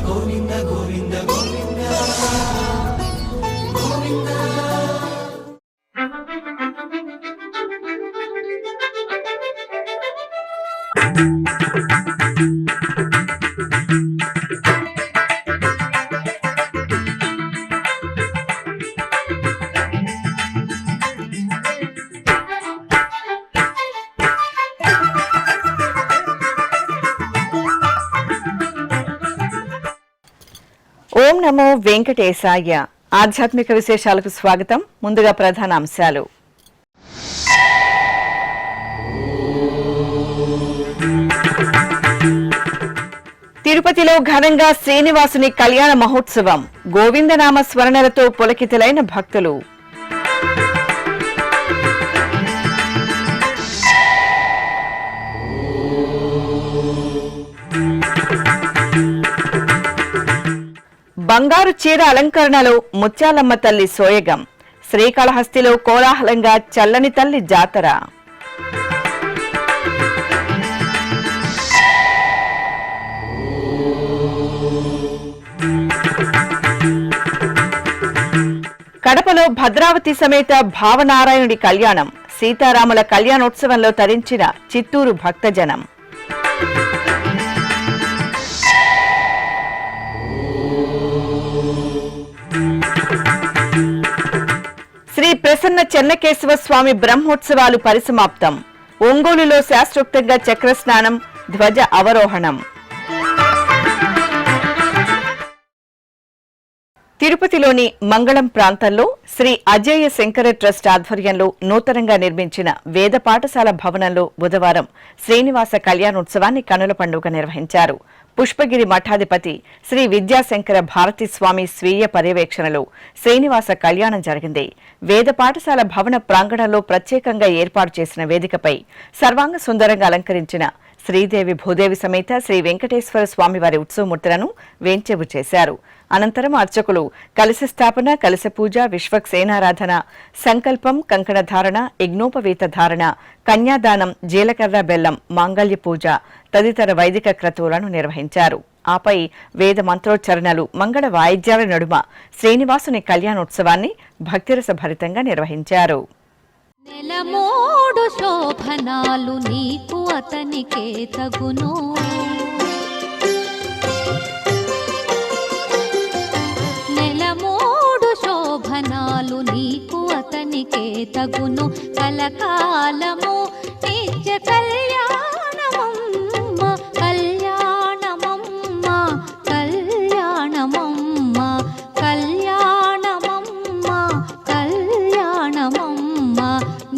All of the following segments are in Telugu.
గోవింద గోవింద గోవింద గోవింద. ఓం నమో వెంకటేశాయ. ఆధ్యాత్మిక విశేషాలకు స్వాగతం. ముందుగా ప్రధాన అంశాలు. తిరుపతిలో ఘనంగా శ్రీనివాసుని కళ్యాణ మహోత్సవం. గోవిందనామ స్మరణలతో పులకితులైన భక్తులు. బంగారు చీర అలంకరణలో ముత్యాలమ్మ తల్లి సోయగం. శ్రీకాళహస్తిలో కోలాహలంగా చల్లని తల్లి జాతర. కడపలో భద్రావతి సమేత భావనారాయణుడి కళ్యాణం. సీతారాముల కళ్యాణోత్సవంలో తరించిన చిత్తూరు భక్తజనం. శ్రీ ప్రసన్న చెన్నకేశవ స్వామి బ్రహ్మోత్సవాలు పరిసమాప్తం. ఒంగోలులో శాస్త్రోక్తంగా చక్రస్నానం, ధ్వజ అవరోహణం. తిరుపతిలోని మంగళం ప్రాంతంలో శ్రీ అజేయ శంకర ట్రస్ట్ ఆధ్వర్యంలో నూతనంగా నిర్మించిన వేద పాఠశాల భవనంలో బుధవారం శ్రీనివాస కళ్యాణోత్సవాన్ని కనుల పండుగ నిర్వహించారు. పుష్పగిరి మఠాధిపతి శ్రీ విద్యాశంకర భారతీ స్వామి స్వీయ పర్యవేక్షణలో శ్రీనివాస కళ్యాణం జరిగింది. వేద పాఠశాల భవన ప్రాంగణంలో ప్రత్యేకంగా ఏర్పాటు చేసిన వేదికపై సర్వాంగ సుందరంగా అలంకరించిన శ్రీదేవి భూదేవి సమేత శ్రీ వెంకటేశ్వర స్వామివారి ఉత్సవమూర్తులను వేంచేపు చేశారు. అనంతరం అర్చకులు కలశ స్థాపన, కలశ పూజ, విశ్వక్సేనారాధన, సంకల్పం, కంకణ ధారణ, యజ్ఞోపవీత ధారణ, కన్యాదానం, జీలకర్ర బెల్లం, మాంగళ్య పూజ తదితర వైదిక క్రతువులను నిర్వహించారు. ఆపై వేద మంత్రోచ్చరణలు, మంగళ వాయిద్యాల నడుమ శ్రీనివాసుని కళ్యాణోత్సవాన్ని భక్తిరస భరితంగా నిర్వహించారు. నెలమోడు శోభనాలు నీకు అతనికే తగును, నెలమోడు శోభనాలు నీకు అతనికే తగును, కలకాలము నిత్య కళ్యాణమమ్మ కళ్యాణమమ్మ కళ్యాణమమ్మ కళ్యాణమమ్మ కళ్యాణమమ్మ.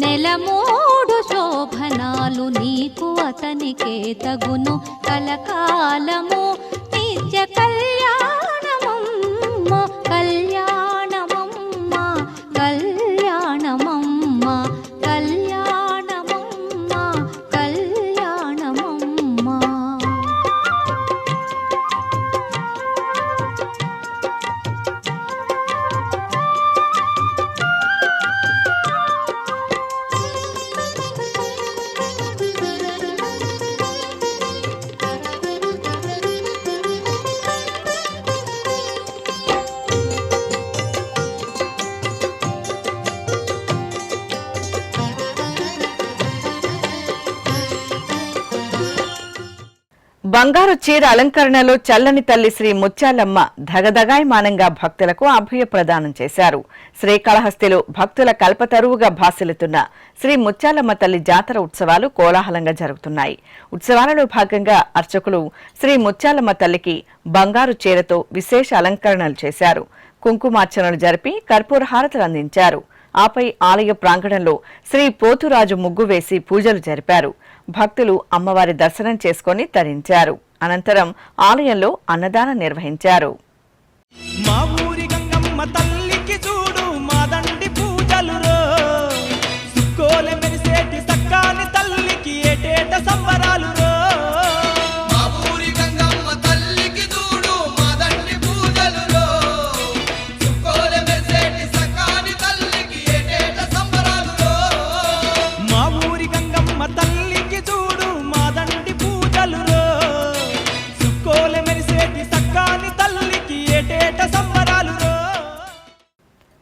నెలమూడు శోభనాలు నీకు అతనికే తగును, కలకాలము నిత్య కళ్యాణమమ్మ కళ్యాణమమ్మ కళ్యాణమమ్మ కళ్యాణమమ్మ కళ్యాణమమ్మ. బంగారు చీర అలంకరణలో చల్లని తల్లి శ్రీ ముత్యాలమ్మ ధగధగాయమానంగా భక్తులకు అభయ ప్రదానం చేశారు. శ్రీకాళహస్తిలో భక్తుల కల్పతరువుగా భాసిల్లుతున్న శ్రీ ముత్యాలమ్మ తల్లి జాతర ఉత్సవాలు కోలాహలంగా జరుగుతున్నాయి. ఉత్సవాలలో భాగంగా అర్చకులు శ్రీ ముత్యాలమ్మ తల్లికి బంగారు చీరతో విశేష అలంకరణలు చేశారు. కుంకుమార్చనలు జరిపి కర్పూర హారతులు అందించారు. ఆపై ఆలయ ప్రాంగణంలో శ్రీ పోతురాజు ముగ్గు వేసి పూజలు జరిపారు. భక్తులు అమ్మవారి దర్శనం చేసుకుని తరించారు. అనంతరం ఆలయంలో అన్నదానం నిర్వహించారు. మా ఊరి గంగమ్మ తల్లికి చూడు మాదండి పూజలు, సుక్కోలె మెరిసేటి సక్కాని తల్లికి ఏటేట సంబరాలు. సుక్కోలె మెరిసేటి సక్కాని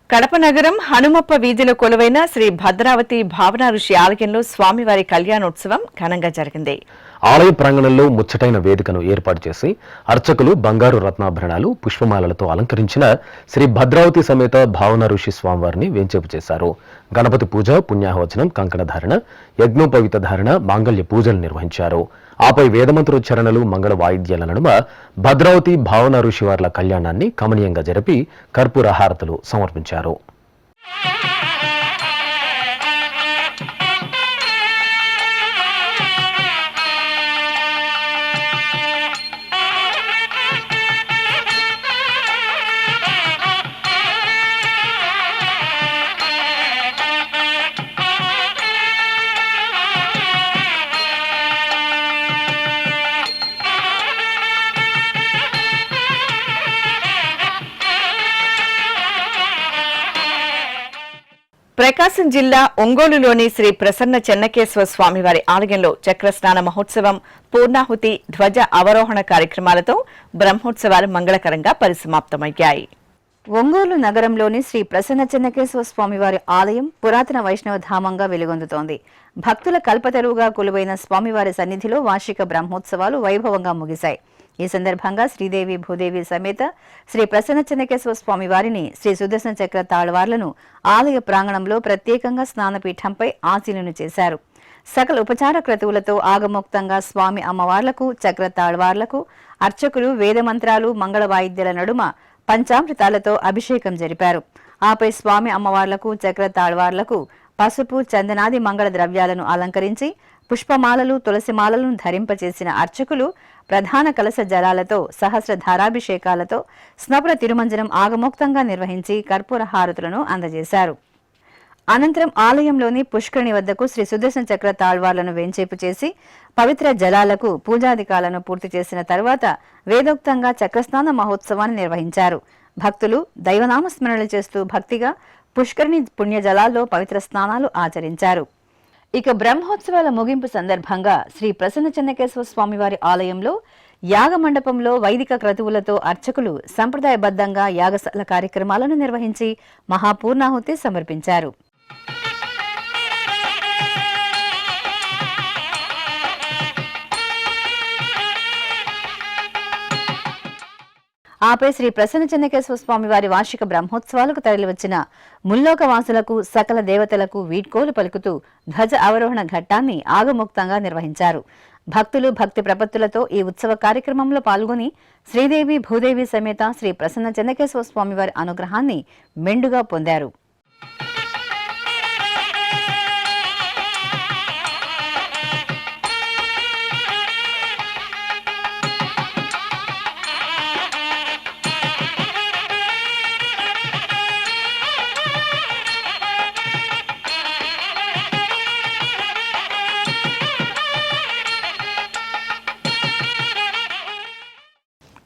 కడప నగరం హనుమప్ప వీధిలో కొలువైన శ్రీ భద్రావతి భావన ఋషి ఆలయంలో స్వామివారి కళ్యాణోత్సవం ఘనంగా జరిగింది. ఆలయ ప్రాంగణంలో ముచ్చటైన వేదికను ఏర్పాటు చేసి అర్చకులు బంగారు రత్నాభరణాలు, పుష్పమాలలతో అలంకరించిన శ్రీ భద్రావతి సమేత భావన ఋషి స్వామివారిని వేంచేపు చేశారు. గణపతి పూజ, పుణ్యాహవచనం, కంకణధారణ, యజ్ఞోపవిత ధారణ, మాంగళ్య పూజలు నిర్వహించారు. ఆపై వేదమంత్రోచ్చరణలు, మంగళ వాయిద్యాల నడుమ భద్రావతి భావన ఋషివార్ల కళ్యాణాన్ని కమనీయంగా జరిపి కర్పూర హారతులు సమర్పించారు. ప్రకాశం జిల్లా ఒంగోలులోని శ్రీ ప్రసన్న చెన్నకేశ్వర స్వామివారి ఆలయంలో చక్రస్నాన మహోత్సవం, పూర్ణాహుతి, ధ్వజ అవరోహణ కార్యక్రమాలతో బ్రహ్మోత్సవాలు మంగళకరంగా పరిసమాప్తమయ్యాయి. ఒంగోలు నగరంలోని శ్రీ ప్రసన్న చెన్నకేశ్వర స్వామివారి ఆలయం పురాతన వైష్ణవ ధామంగా వెలుగొందుతోంది. భక్తుల కల్పతరువుగా కొలువైన స్వామివారి సన్నిధిలో వార్షిక బ్రహ్మోత్సవాలు వైభవంగా ముగిశాయి. ఈ సందర్భంగా శ్రీదేవి భూదేవి సమేత శ్రీ ప్రసన్న చెన్నకేశ్వర స్వామి వారిని, శ్రీ సుదర్శన చక్ర తాళ్వార్లను ఆలయ ప్రాంగణంలో ప్రత్యేకంగా స్నానపీఠంపై ఆశీనులు చేశారు. సకల ఉపచార క్రతువులతో ఆగమోక్తంగా స్వామి అమ్మవార్లకు, చక్ర తాళ్వార్లకు అర్చకులు వేదమంత్రాలు, మంగళ వాయిద్యాల నడుమ పంచామృతాలతో అభిషేకం జరిపారు. ఆపై స్వామి అమ్మవార్లకు, చక్ర తాళ్వార్లకు పసుపు, చందనాది మంగళ ద్రవ్యాలను అలంకరించి పుష్పమాలలు, తులసిమాలలను ధరింపచేసిన అర్చకులు ప్రధాన కలశ జలాలతో, సహస్ర ధారాభిషేకాలతో స్నపన తిరుమంజనం ఆగమోక్తంగా నిర్వహించి కర్పూర హారతులను అందజేశారు. అనంతరం ఆలయంలోని పుష్కరిణి వద్దకు శ్రీ సుదర్శన చక్ర తాళ్వార్లను వెంచేపు చేసి పవిత్ర జలాలకు పూజాధికాలను పూర్తి చేసిన తర్వాత వేదోక్తంగా చక్రస్నాన మహోత్సవాన్ని నిర్వహించారు. భక్తులు దైవనామస్మరణలు చేస్తూ భక్తిగా పుష్కరిణి పుణ్యజలాల్లో పవిత్ర స్నానాలు ఆచరించారు. ఇక బ్రహ్మోత్సవాల ముగింపు సందర్భంగా శ్రీ ప్రసన్న చెన్నకేశ్వర స్వామివారి ఆలయంలో యాగ మండపంలో వైదిక క్రతువులతో అర్చకులు సంప్రదాయబద్ధంగా యాగశాల కార్యక్రమాలను నిర్వహించి మహాపూర్ణాహుతి సమర్పించారు. ఆపై శ్రీ ప్రసన్న చెన్నకేశ్వర స్వామి వారి వార్షిక బ్రహ్మోత్సవాలకు తరలివచ్చిన ముల్లోకవాసులకు, సకల దేవతలకు వీడ్కోలు పలుకుతూ ధ్వజ అవరోహణ ఘట్టాన్ని ఆగమోక్తంగా నిర్వహించారు. భక్తులు భక్తి ప్రపత్తులతో ఈ ఉత్సవ కార్యక్రమంలో పాల్గొని శ్రీదేవి భూదేవి సమేత శ్రీ ప్రసన్న చెన్నకేశ్వర స్వామి వారి అనుగ్రహాన్ని మెండుగా పొందారు.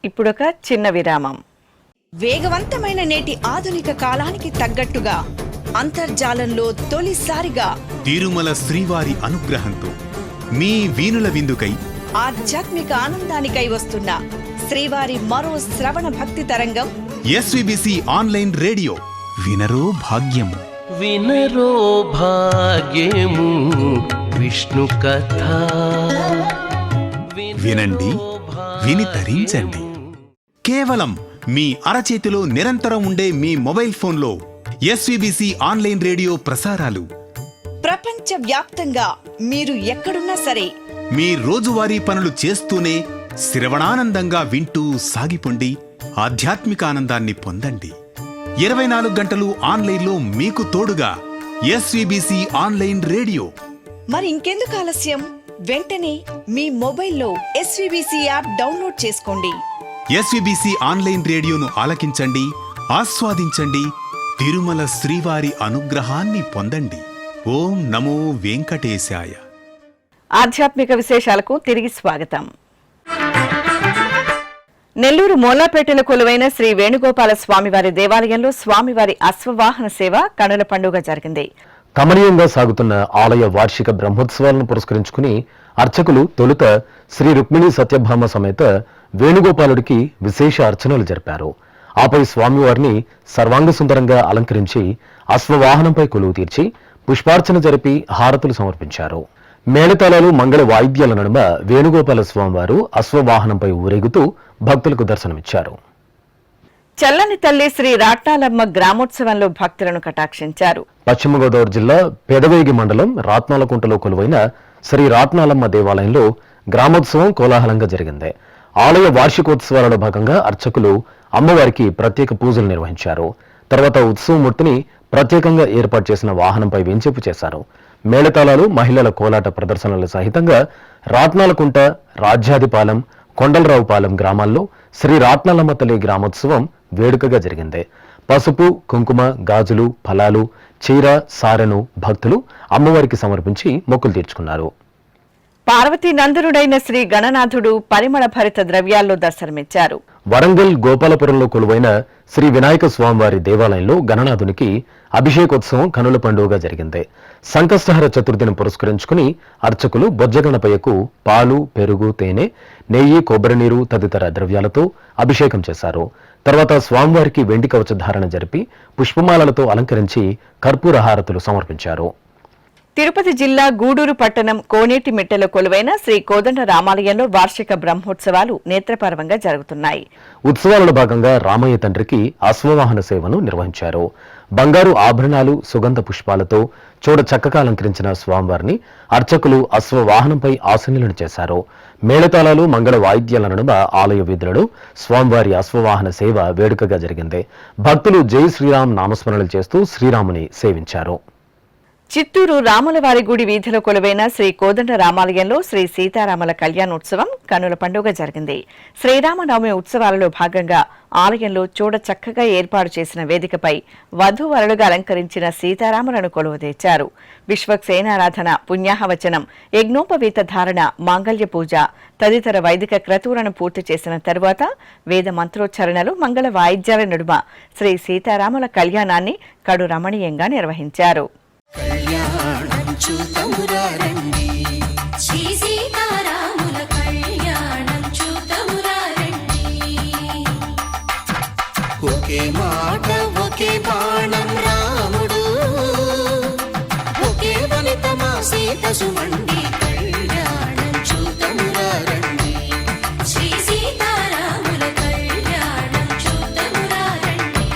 ఇప్పుడొక చిన్న విరామం. వేగవంతమైన నేటి ఆధునిక కాలానికి తగ్గట్టుగా అంతర్జాలంలో తొలిసారిగా తిరుమల శ్రీవారి అనుగ్రహంతో మీ వీణుల విందుకై ఆధ్యాత్మిక ఆనందానికై వస్తున్న శ్రీవారి మరో శ్రవణ భక్తి తరంగం ఎస్విబిసి ఆన్లైన్ రేడియో. వినరో భాగ్యము, వినరో భాగ్యము విష్ణు కథ. వినండి, విని తరించండి. కేవలం మీ అరచేతిలో నిరంతరం ఉండే మీ మొబైల్ ఫోన్లో ఎస్విబిసి ఆన్లైన్ రేడియో ప్రసారాలు ప్రపంచ వ్యాప్తంగా మీరు ఎక్కడున్నా సరే మీ రోజువారీ పనులు చేస్తూనే శ్రవణానందంగా వింటూ సాగిపోండి. ఆధ్యాత్మిక ఆనందాన్ని పొందండి. 24 గంటలు ఆన్లైన్లో మీకు తోడుగా ఎస్విబిసి ఆన్లైన్ రేడియో. మరి ఇంకెందుకు ఆలస్యం? వెంటనే మీ మొబైల్లో ఎస్విబిసి యాప్ డౌన్లోడ్ చేసుకోండి. ఎస్విబిసి ఆన్లైన్ రేడియోను ఆలకించండి, ఆస్వాదించండి. తిరుమల శ్రీవారి అనుగ్రహాన్ని పొందండి. ఓం నమో వెంకటేశాయ. ఆధ్యాత్మిక విశేషాలకు తిరిగి స్వాగతం. నెల్లూరు మోలాపేటలో కొలువైన శ్రీ వేణుగోపాల స్వామివారి దేవాలయంలో స్వామివారి అశ్వవాహన సేవ కనుల పండుగ జరిగింది. కమనీయంగా సాగుతున్న ఆలయ వార్షిక బ్రహ్మోత్సవాలను పురస్కరించుకుని అర్చకులు తొలుత శ్రీ రుక్మిణి సత్యభామ సమేత వేణుగోపాలుడికి విశేష అర్చనలు జరిపారు. ఆపై స్వామివారిని సర్వాంగ సుందరంగా అలంకరించి అశ్వవాహనంపై కొలువు తీర్చి పుష్పార్చన జరిపి హారతులు సమర్పించారు. మేళతాళాలు మంగళ వాయిద్యాల నడుమ వేణుగోపాల స్వామివారు అశ్వవాహనంపై ఊరేగుతూ భక్తులకు దర్శనమిచ్చారు. చల్లని తల్లి శ్రీ రాట్నాలమ్మ గ్రామోత్సవంలో భక్తులను కటాక్షించారు. పశ్చిమ గోదావరి జిల్లా పెదవేగి మండలం రాట్నాలకుంటలో కొలువైన శ్రీ రాట్నాలమ్మ దేవాలయంలో గ్రామోత్సవం కోలాహలంగా జరిగింది. ఆలయ వార్షికోత్సవాలలో భాగంగా అర్చకులు అమ్మవారికి ప్రత్యేక పూజలు నిర్వహించారు. తర్వాత ఉత్సవమూర్తిని ప్రత్యేకంగా ఏర్పాటు చేసిన వాహనంపై వెంచేపు చేశారు. మేళతాళాలు, మహిళల కోలాట ప్రదర్శనలు సహితంగా రాట్నాలకుంట, రాజ్యాదిపాలెం, కొండలరావుపాలెం గ్రామాల్లో శ్రీ రాట్నాలమ్మ తల్లి గ్రామోత్సవం వేడుకగా జరిగింది. పసుపు, కుంకుమ, గాజులు, ఫలాలు, చీర, సారెను భక్తులు అమ్మవారికి సమర్పించి మొక్కులు తీర్చుకున్నారు. పార్వతీ నందనుడైన శ్రీ గణనాథుడు పరిమళ భరిత ద్రవ్యాల్లో దర్శనమిచ్చారు. వరంగల్ గోపాలపురంలో కొలువైన శ్రీ వినాయక స్వామివారి దేవాలయంలో గణనాథునికి అభిషేకోత్సవం కనుల పండుగగా జరిగింది. సంకష్టహర చతుర్థిని పురస్కరించుకుని అర్చకులు బొజ్జగణపయ్యకు పాలు, పెరుగు, తేనె, నెయ్యి, కొబ్బరి నీరు తదితర ద్రవ్యాలతో అభిషేకం చేశారు. తర్వాత స్వామివారికి వెండి కవచధారణ జరిపి పుష్పమాలలతో అలంకరించి కర్పూర హారతులు సమర్పించారు. తిరుపతి జిల్లా గూడూరు పట్టణం కోనేటి మెట్టెలో కొలువైన శ్రీ కోదండ రామాలయంలో వార్షిక బ్రహ్మోత్సవాలు నేత్రపర్వంగా జరుగుతున్నాయి. ఉత్సవాలలో భాగంగా రామయ్య తండ్రికి అశ్వవాహన సేవను నిర్వహించారు. బంగారు ఆభరణాలు, సుగంధ పుష్పాలతో చూడ చక్కగా అలంకరించిన స్వామివారిని అర్చకులు అశ్వవాహనంపై ఆసీనులను చేశారు. మేళతాళాలు, మంగళ వాయిద్యాల నడుమ ఆలయ వీధులలో స్వామివారి అశ్వవాహన సేవ వేడుకగా జరిగింది. భక్తులు జై శ్రీరామ్ నామస్మరణలు చేస్తూ శ్రీరాముని సేవించారు. చిత్తూరు రాములవారి గుడి వీధిలో కొలువైన శ్రీ కోదండ రామాలయంలో శ్రీ సీతారాముల కళ్యాణోత్సవం కనుల పండుగ జరిగింది. శ్రీరామనవమి ఉత్సవాలలో భాగంగా ఆలయంలో చూడ చక్కగా ఏర్పాటు చేసిన వేదికపై వధూవరులుగా అలంకరించిన సీతారాములను కొలువుదీర్చారు. విశ్వక్సేనారాధన, పుణ్యాహవచనం, యజ్ఞోపవీత ధారణ, మాంగళ్య పూజ తదితర వైదిక క్రతువులను పూర్తి చేసిన తరువాత వేద మంత్రోచ్చరణలు, మంగళ వాయిద్యాల నడుమ శ్రీ సీతారాముల కళ్యాణాన్ని కడు రమణీయంగా నిర్వహించారు. కళ్యాణం చూతమురా రండి, శ్రీ సీతారాముల కళ్యాణం చూతమురా రండి. ఒకే మాట ఒకే బాణం రాముడు, ఒకే వనిత మా సీత సుమండి. కళ్యాణం చూతమురా రండి, శ్రీ సీతారాముల కళ్యాణం చూతమురా రండి.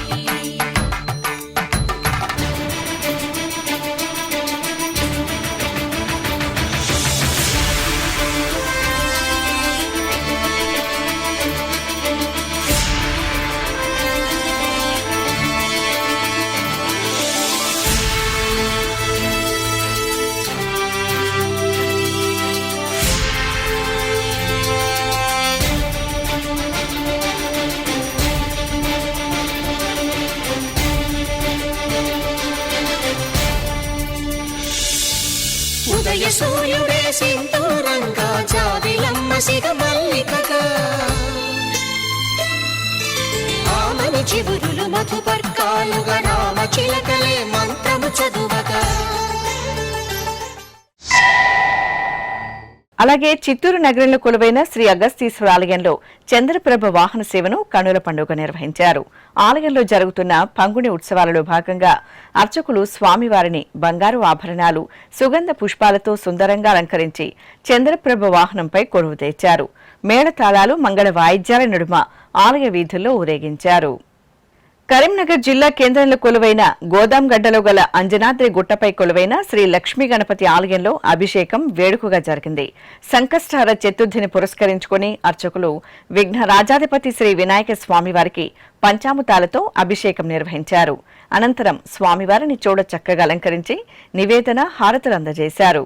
ఉదయ సూర్యుడే సింధూరంగా, జాబిలమ్మ సిగ మల్లికగా, ఆమని చివురులు మధుపర్కాలుగా, రామ చిలకలే మంత్రము చదువగా. అలాగే చిత్తూరు నగరంలో కొలువైన శ్రీ అగస్తీశ్వర ఆలయంలో చంద్రప్రభ వాహన సేవను కనుల పండుగ నిర్వహించారు. ఆలయంలో జరుగుతున్న పంగుని ఉత్సవాలలో భాగంగా అర్చకులు స్వామివారిని బంగారు ఆభరణాలు, సుగంధ పుష్పాలతో సుందరంగా అలంకరించి చంద్రప్రభ వాహనంపై కొలువు తెచ్చారు. మేళతాళాలు, మంగళ వాయిద్యాల నడుమ ఆలయ వీధుల్లో ఊరేగించారు. కరీంనగర్ జిల్లా కేంద్రంలో కొలువైన గోదాంగడ్డలో గల అంజనాద్రి గుట్టపై కొలువైన శ్రీ లక్ష్మీ గణపతి ఆలయంలో అభిషేకం వేడుకగా జరిగింది. సంకష్టహర చతుర్థిని పురస్కరించుకుని అర్చకులు విఘ్న రాజాధిపతి శ్రీ వినాయక స్వామివారికి పంచామృతాలతో అభిషేకం నిర్వహించారు. అనంతరం స్వామివారిని చూడ చక్కగా అలంకరించి నివేదన, హారతులు అందజేశారు.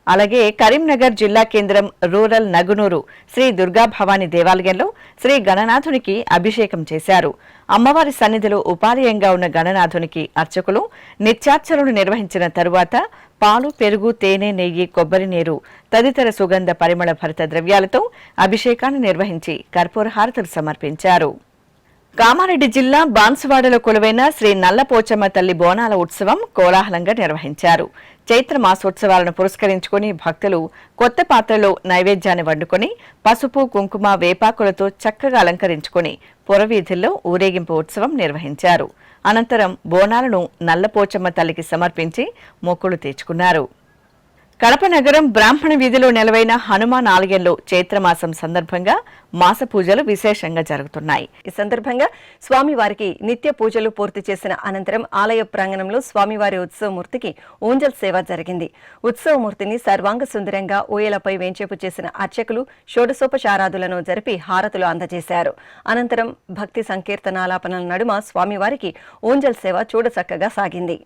అలాగే కరీంనగర్ జిల్లా కేంద్రం రూరల్ నగునూరు శ్రీ దుర్గా భవాని దేవాలయంలో శ్రీ గణనాథునికి అభిషేకం చేశారు. అమ్మవారి సన్నిధిలో ఉపాలయంగా ఉన్న గణనాథునికి అర్చకులు నిత్యార్చనలు నిర్వహించిన తరువాత పాలు, పెరుగు, తేనె, నెయ్యి, కొబ్బరి నీరు తదితర సుగంధ పరిమళ భరిత ద్రవ్యాలతో అభిషేకాన్ని నిర్వహించి కర్పూర హారతులు సమర్పించారు. కామారెడ్డి జిల్లా బాన్సువాడలో కొలువైన శ్రీ నల్లపోచమ్మ తల్లి బోనాల ఉత్సవం కోలాహలంగా నిర్వహించారు. చైత్ర మాసోత్సవాలను పురస్కరించుకుని భక్తులు కొత్త పాత్రలో నైవేద్యాన్ని వండుకొని పసుపు కుంకుమ వేపాకులతో చక్కగా అలంకరించుకుని పురవీధుల్లో ఊరేగింపు ఉత్సవం నిర్వహించారు. అనంతరం బోనాలను నల్లపోచమ్మ తల్లికి సమర్పించి మొక్కులు తీర్చుకున్నారు. కడప నగరం బ్రాహ్మణ వీధిలో నెలవైన హనుమాన్ ఆలయంలో చైత్రమాసం సందర్భంగా మాస పూజలు విశేషంగా జరుగుతున్నాయి. ఈ సందర్భంగా స్వామివారికి నిత్య పూజలు పూర్తి చేసిన అనంతరం ఆలయ ప్రాంగణంలో స్వామివారి ఉత్సవమూర్తికి ఊంజల్ సేవ జరిగింది. ఉత్సవమూర్తిని సర్వాంగ సుందరంగా ఊయలపై వేంచేపు చేసిన అర్చకులు షోడశోపచారాదులను జరిపి హారతులు అందజేశారు. అనంతరం భక్తి సంకీర్తనాలాపనల నడుమ స్వామివారికి ఊంజల్ సేవ చూడచక్కగా సాగింది.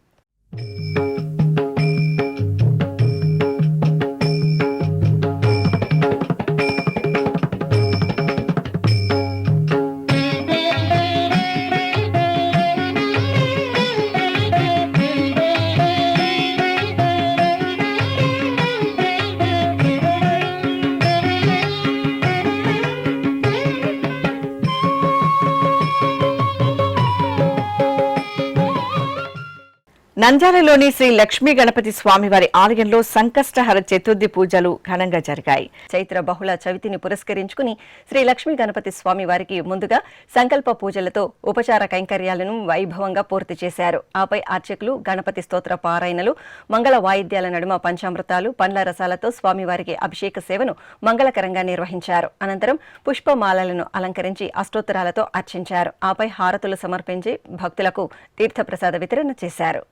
నంద్యాలలోని శ్రీ లక్ష్మీ గణపతి స్వామివారి ఆలయంలో సంకష్టహర చతుర్థి పూజలు ఘనంగా జరిగాయి. చైత్ర బహుళ చవితిని పురస్కరించుకుని శ్రీ లక్ష్మీ గణపతి స్వామి వారికి ముందుగా సంకల్ప పూజలతో ఉపచార కైంకర్యాలను వైభవంగా పూర్తి చేశారు. ఆపై అర్చకులు గణపతి స్తోత్ర పారాయణలు, మంగళ వాయిద్యాల నడుమ పంచామృతాలు, పండ్ల రసాలతో స్వామివారికి అభిషేక సేవను మంగళకరంగా నిర్వహించారు. అనంతరం పుష్పమాలలను అలంకరించి అష్టోత్తరాలతో అర్చించారు. ఆపై హారతులు సమర్పించి భక్తులకు తీర్థప్రసాద వితరణ చేశారు.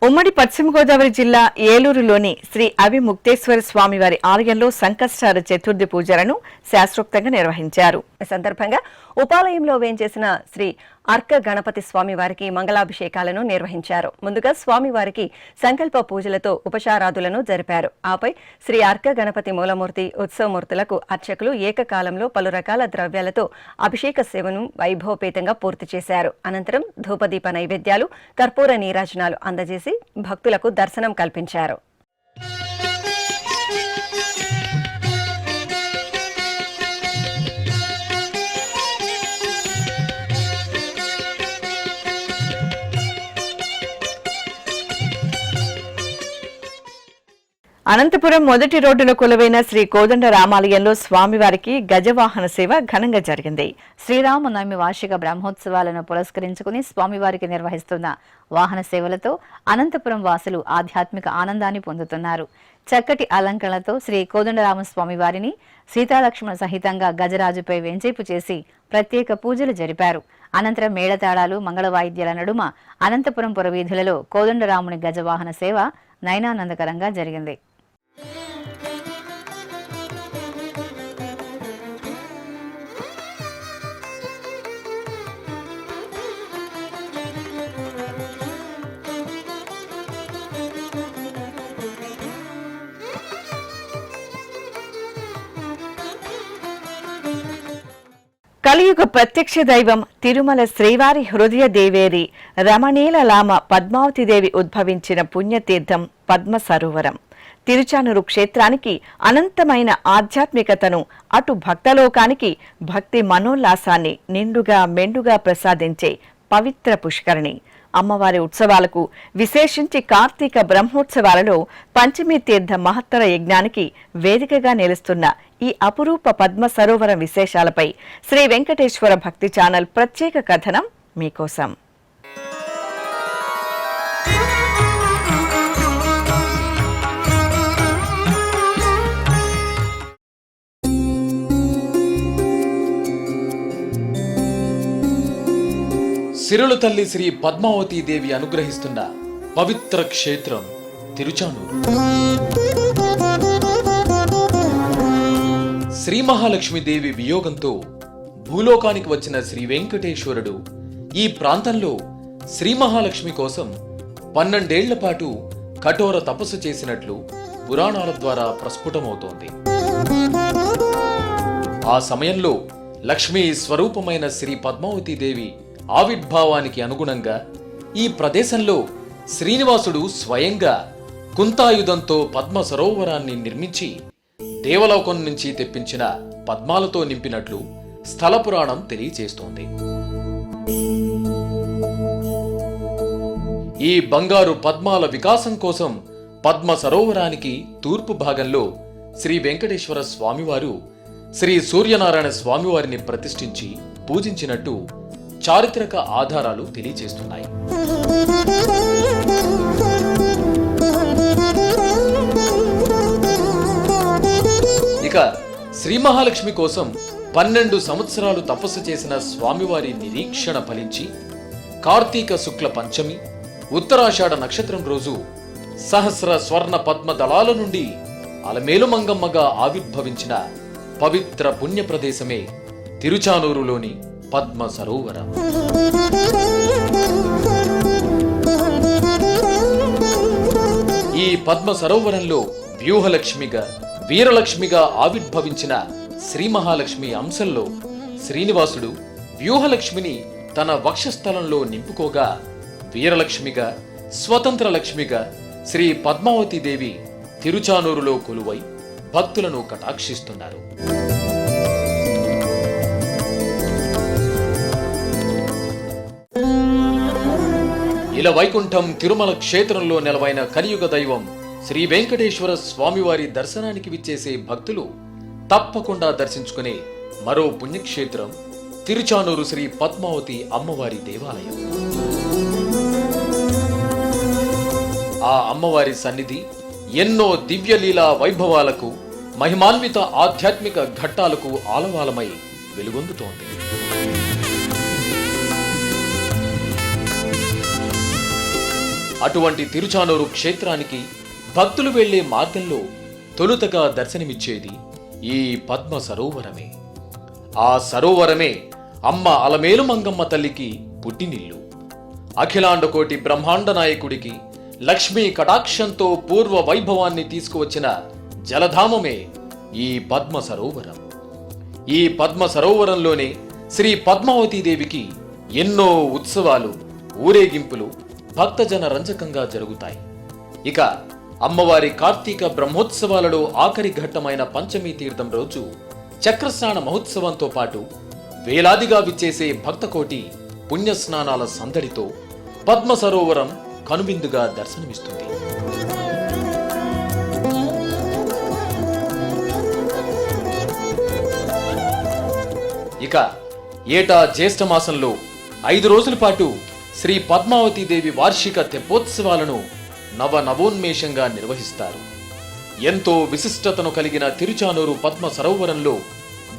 ఉమ్మడి పశ్చిమ గోదావరి జిల్లా ఏలూరులోని శ్రీ అవిముక్తేశ్వర స్వామివారి ఆలయంలో సంకష్టహర చతుర్థి పూజలను శాస్త్రోక్తంగా నిర్వహించారు. ఈ సందర్భంగా ఉపాలయంలో వేంచేసిన శ్రీ అర్క గణపతి స్వామివారికి మంగళాభిషేకాలను నిర్వహించారు. ముందుగా స్వామివారికి సంకల్ప పూజలతో ఉపచారాదులను జరిపారు. ఆపై శ్రీ అర్క గణపతి మూలమూర్తి ఉత్సవమూర్తులకు అర్చకులు ఏకకాలంలో పలు రకాల ద్రవ్యాలతో అభిషేక సేవను వైభవపేతంగా పూర్తి చేశారు. అనంతరం ధూపదీప నైవేద్యాలు, కర్పూర నీరాజనాలు అందజేసి భక్తులకు దర్శనం కల్పించారు. అనంతపురం మొదటి రోడ్డులో కొలువైన శ్రీ కోదండ రామాలయంలో స్వామివారికి గజవాహన సేవ ఘనంగా జరిగింది. శ్రీరామనవమి వార్షిక బ్రహ్మోత్సవాలను పురస్కరించుకుని స్వామివారికి నిర్వహిస్తున్న వాహన సేవలతో అనంతపురం వాసులు ఆధ్యాత్మిక ఆనందాన్ని పొందుతున్నారు. చక్కటి అలంకరణలతో శ్రీ కోదండరామస్వామి వారిని సీతాలక్ష్మణ సహితంగా గజరాజుపై వెంచేపు చేసి ప్రత్యేక పూజలు జరిపారు. అనంతరం మేళతాళాలు, మంగళ వాయిద్యాల నడుమ అనంతపురం పురవీధులలో కోదండరాముని గజవాహన సేవ నయనానందకరంగా జరిగింది. కలియుగ ప్రత్యక్ష దైవం తిరుమల శ్రీవారి హృదయ దేవేరి రమణీల లామ పద్మావతిదేవి ఉద్భవించిన పుణ్యతీర్థం పద్మ సరోవరం. తిరుచానూరు క్షేత్రానికి అనంతమైన ఆధ్యాత్మికతను, అటు భక్తలోకానికి భక్తి మనోల్లాసాన్ని నిండుగా మెండుగా ప్రసాదించే పవిత్ర పుష్కరిణి. అమ్మవారి ఉత్సవాలకు, విశేషించి కార్తీక బ్రహ్మోత్సవాలలో పంచమీ తీర్థ మహత్తర యజ్ఞానికి వేదికగా నిలుస్తున్న ఈ అపురూప పద్మ సరోవరం విశేషాలపై శ్రీ వెంకటేశ్వర భక్తి ఛానల్ ప్రత్యేక కథనం మీకోసం. సిరుల తల్లి శ్రీ పద్మావతీ దేవి అనుగ్రహిస్తున్న పవిత్ర క్షేత్రం తిరుచానూరు. శ్రీ మహాలక్ష్మీదేవి వియోగంతో భూలోకానికి వచ్చిన శ్రీ వెంకటేశ్వరుడు ఈ ప్రాంతంలో శ్రీ మహాలక్ష్మి కోసం 12 ఏళ్ల పాటు కఠోర తపస్సు చేసినట్లు పురాణాల ద్వారా ప్రస్ఫుటమవుతోంది. ఆ సమయంలో లక్ష్మీ స్వరూపమైన శ్రీ పద్మావతీదేవి ఆవిర్భావానికి అనుగుణంగా ఈ ప్రదేశంలో శ్రీనివాసుడు స్వయంగా కుంతాయుధంతో పద్మ సరోవరాన్ని నిర్మించి దేవలోకం నుంచి తెప్పించిన పద్మాలతో నింపినట్లు స్థల పురాణం తెలియజేస్తోంది. ఈ బంగారు పద్మాల వికాసం కోసం పద్మ సరోవరానికి తూర్పు భాగంలో శ్రీ వెంకటేశ్వర స్వామివారు శ్రీ సూర్యనారాయణ స్వామివారిని ప్రతిష్ఠించి పూజించినట్టు చారిత్రక ఆధారాలు తెలియజేస్తున్నాయి. ఇక శ్రీ మహాలక్ష్మి కోసం 12 సంవత్సరాలు తపస్సు చేసిన స్వామివారి నిరీక్షణ ఫలించి కార్తీక శుక్ల పంచమి ఉత్తరాషాఢ నక్షత్రం రోజు సహస్ర స్వర్ణ పద్మ దళాల నుండి అలమేలు మంగమ్మగా ఆవిర్భవించిన పవిత్ర పుణ్య ప్రదేశమే తిరుచానూరులోని పద్మ సరోవరం. ఈ పద్మ సరోవరంలో వ్యూహలక్ష్మిగా వీరలక్ష్మిగా ఆవిర్భవించిన శ్రీ మహాలక్ష్మి అంశంలో శ్రీనివాసుడు వ్యూహలక్ష్మిని తన వక్షస్థలంలో నింపుకోగా వీరలక్ష్మిగా స్వతంత్ర లక్ష్మిగా శ్రీ పద్మావతీదేవి తిరుచానూరులో కొలువై భక్తులను కటాక్షిస్తున్నారు. ఇలా వైకుంఠం తిరుమల క్షేత్రంలో నెలవైన కలియుగ దైవం శ్రీ వెంకటేశ్వర స్వామివారి దర్శనానికి విచ్చేసే భక్తులు తప్పకుండా దర్శించుకునే మరో పుణ్యక్షేత్రం తిరుచానూరు శ్రీ పద్మావతి అమ్మవారి దేవాలయం. ఆ అమ్మవారి సన్నిధి ఎన్నో దివ్యలీలా వైభవాలకు మహిమాన్విత ఆధ్యాత్మిక ఘట్టాలకు ఆలవాలమై వెలుగొందుతోంది. అటువంటి తిరుచానూరు క్షేత్రానికి భక్తులు వెళ్లే మార్గంలో తొలుతగా దర్శనమిచ్చేది ఈ పద్మ సరోవరమే. ఆ సరోవరమే అమ్మ అలమేలు మంగమ్మ తల్లికి పుట్టినిల్లు. అఖిలాండకోటి బ్రహ్మాండ నాయకుడికి లక్ష్మీ కటాక్షంతో పూర్వ వైభవాన్ని తీసుకువచ్చిన జలధామమే ఈ పద్మ సరోవరం. ఈ పద్మ సరోవరంలోనే శ్రీ పద్మావతీదేవికి ఎన్నో ఉత్సవాలు, ఊరేగింపులు భక్తజన రంజకంగా జరుగుతాయి. ఇక అమ్మవారి కార్తీక బ్రహ్మోత్సవాలలో ఆఖరి ఘట్టమైన పంచమీ తీర్థం రోజు చక్రస్నాన మహోత్సవంతో పాటు వేలాదిగా విచ్చేసే భక్తకోటి పుణ్యస్నానాల సందడితో పద్మ సరోవరం కనువిందుగా దర్శనమిస్తుంది. ఇక ఏటా జ్యేష్ఠ మాసంలో 5 రోజుల పాటు శ్రీ పద్మావతీదేవి వార్షిక తెప్పోత్సవాలను నవోన్మేషంగా నిర్వహిస్తారు. ఎంతో విశిష్టతను కలిగిన తిరుచానూరు పద్మ సరోవరంలో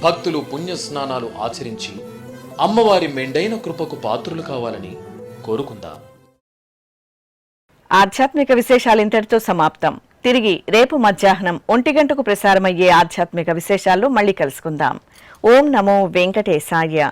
భక్తులు పుణ్యస్నానాలు ఆచరించి అమ్మవారి మెండైన కృపకు పాత్రులు కావాలని కోరుకుందాం. ఆధ్యాత్మిక విశేషాలు ఇంతటితో సమాప్తం. తిరిగి రేపు మధ్యాహ్నం 1 గంటకు ప్రసారమయ్యే ఆధ్యాత్మిక విశేషాల్లో మళ్ళీ కలుసుకుందాం. ఓం నమో వెంకటేశాయ.